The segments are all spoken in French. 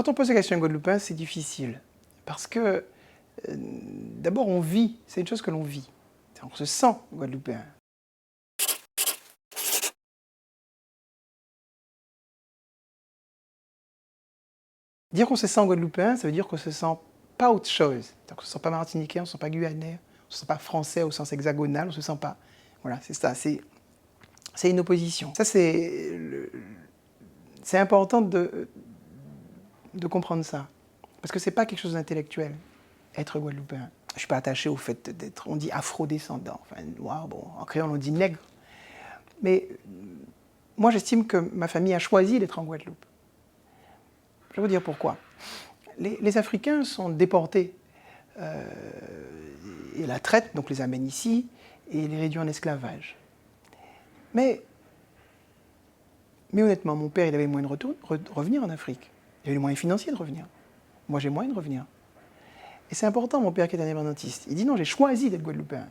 Quand on pose la question à un Guadeloupéen, c'est difficile. Parce que, d'abord, on vit. C'est une chose que l'on vit. On se sent Guadeloupéen. Dire qu'on se sent Guadeloupéen, ça veut dire qu'on ne se sent pas autre chose. On ne se sent pas martiniquais, on ne se sent pas guyanais, on ne se sent pas français au sens hexagonal, on ne se sent pas. Voilà, c'est ça. C'est une opposition. Ça, c'est important de comprendre ça. Parce que ce n'est pas quelque chose d'intellectuel, être Guadeloupéen. Je ne suis pas attaché au fait d'être, on dit afro-descendant, enfin noir, bon, en créole on dit nègre. Mais moi j'estime que ma famille a choisi d'être en Guadeloupe. Je vais vous dire pourquoi. Les Africains sont déportés et la traite, donc les amène ici et les réduit en esclavage. Mais honnêtement, mon père il avait les moyens de revenir en Afrique. Il avait les moyens financiers de revenir. Moi j'ai les moyens de revenir. Et c'est important, mon père qui est indépendantiste. Il dit non, j'ai choisi d'être Guadeloupéen.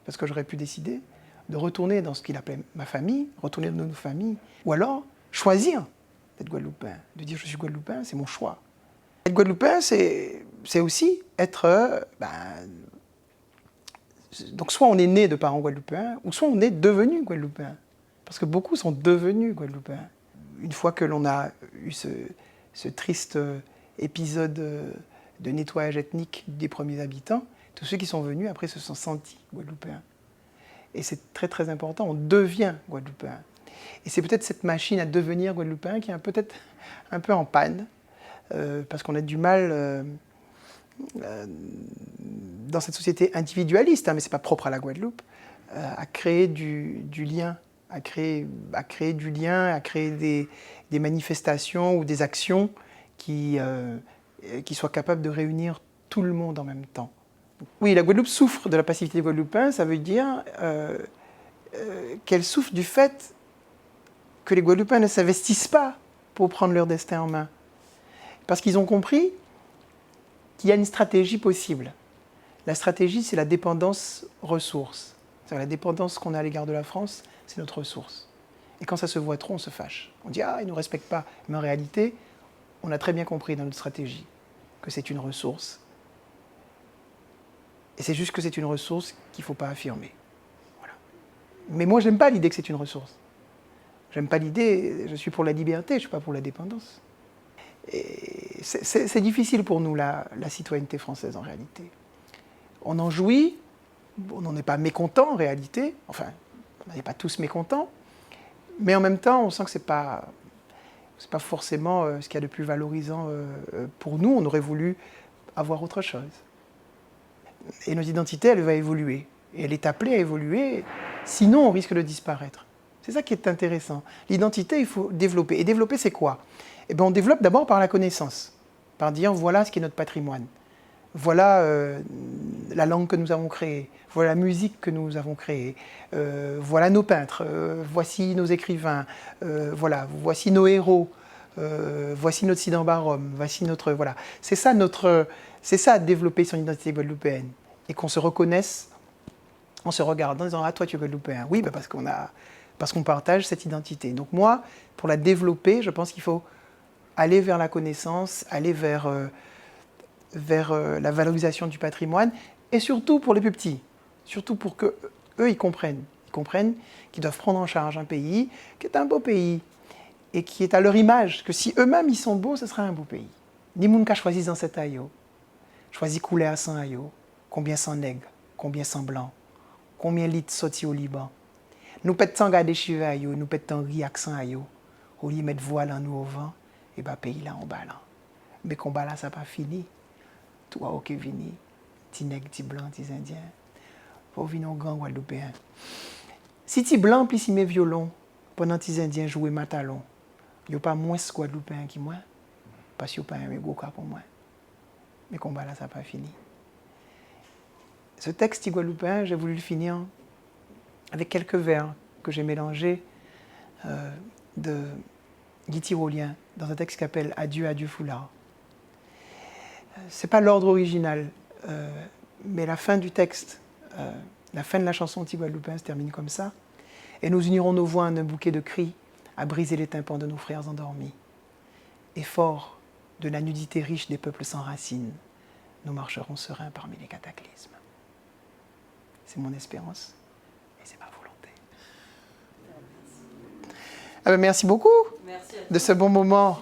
Parce que j'aurais pu décider de retourner dans ce qu'il appelait ma famille, retourner dans nos familles, ou alors choisir d'être Guadeloupéen, de dire je suis Guadeloupéen, c'est mon choix. Être Guadeloupéen, c'est aussi être... donc soit on est né de parents guadeloupéens, ou soit on est devenu Guadeloupéen. Parce que beaucoup sont devenus Guadeloupéens. Une fois que l'on a eu ce triste épisode de nettoyage ethnique des premiers habitants, tous ceux qui sont venus après se sont sentis Guadeloupéens. Et c'est très très important, on devient Guadeloupéen. Et c'est peut-être cette machine à devenir Guadeloupéen qui est peut-être un peu en panne, parce qu'on a du mal dans cette société individualiste, hein, mais ce n'est pas propre à la Guadeloupe, à créer du lien, à créer du lien, à créer des manifestations ou des actions qui soient capables de réunir tout le monde en même temps. Oui, la Guadeloupe souffre de la passivité des Guadeloupéens, ça veut dire qu'elle souffre du fait que les Guadeloupéens ne s'investissent pas pour prendre leur destin en main. Parce qu'ils ont compris qu'il y a une stratégie possible. La stratégie, c'est la dépendance ressource. C'est-à-dire la dépendance qu'on a à l'égard de la France, c'est notre ressource. Et quand ça se voit trop, on se fâche. On dit « Ah, ils ne nous respectent pas ». Mais en réalité, on a très bien compris dans notre stratégie que c'est une ressource. Et c'est juste que c'est une ressource qu'il ne faut pas affirmer. Voilà. Mais moi, je n'aime pas l'idée que c'est une ressource. J'aime pas l'idée, je suis pour la liberté, je ne suis pas pour la dépendance. C'est difficile pour nous, la citoyenneté française, en réalité. On en jouit, on n'en est pas mécontent, en réalité. Enfin, on n'est pas tous mécontents. Mais en même temps, on sent que ce n'est pas forcément ce qu'il y a de plus valorisant pour nous. On aurait voulu avoir autre chose. Et notre identité, elle va évoluer. Et elle est appelée à évoluer, sinon on risque de disparaître. C'est ça qui est intéressant. L'identité, il faut développer. Et développer, c'est quoi? Eh bien, on développe d'abord par la connaissance, par dire voilà ce qui est notre patrimoine. Voilà la langue que nous avons créée, voilà la musique que nous avons créée, voilà nos peintres, voici nos écrivains, voilà, voici nos héros, voici notre Sidambarum, voici notre... Voilà. C'est ça, développer son identité guadeloupéenne. Et qu'on se reconnaisse en se regardant, en disant « Ah, toi, tu es guadeloupéen ». Oui, bah parce qu'on partage cette identité. Donc moi, pour la développer, je pense qu'il faut aller vers la connaissance, aller vers la valorisation du patrimoine, et surtout pour les plus petits, surtout pour qu'eux, ils comprennent qu'ils doivent prendre en charge un pays qui est un beau pays, et qui est à leur image, que si eux-mêmes ils sont beaux, ce sera un beau pays. Ni moun ka choisi dans cet ayo, choisi couler à 100 ayo, combien 100 nègres, combien 100 blancs, combien litres sortis au Liban. Nous pètons garder cheveux ayo, nous pètons riz accent ayo, au lieu mettre voile en nous au vent, et bah pays là en bas là. Mais combat là ça pas fini. Toi ok vini, ti nègres, ti blancs, ti indiens, faut venir au grand Guadeloupéen. Si ti blanc plis si mes violons, pendant ti indiens jouer matalon, yo pas moins Guadeloupéen qui moi, parce que yo pas un gros cas pour moi. Mais combat là ça pas fini. Ce texte guadeloupéen, j'ai voulu le finir avec quelques vers que j'ai mélangés de Guy Tyrolien dans un texte qui s'appelle Adieu, adieu foulard. C'est pas l'ordre original, mais la fin du texte, la fin de la chanson anti-guadeloupéen se termine comme ça. Et nous unirons nos voix en un bouquet de cris à briser les tympans de nos frères endormis. Et fort, de la nudité riche des peuples sans racines, nous marcherons sereins parmi les cataclysmes. C'est mon espérance et c'est ma volonté. Merci beaucoup de ce bon moment.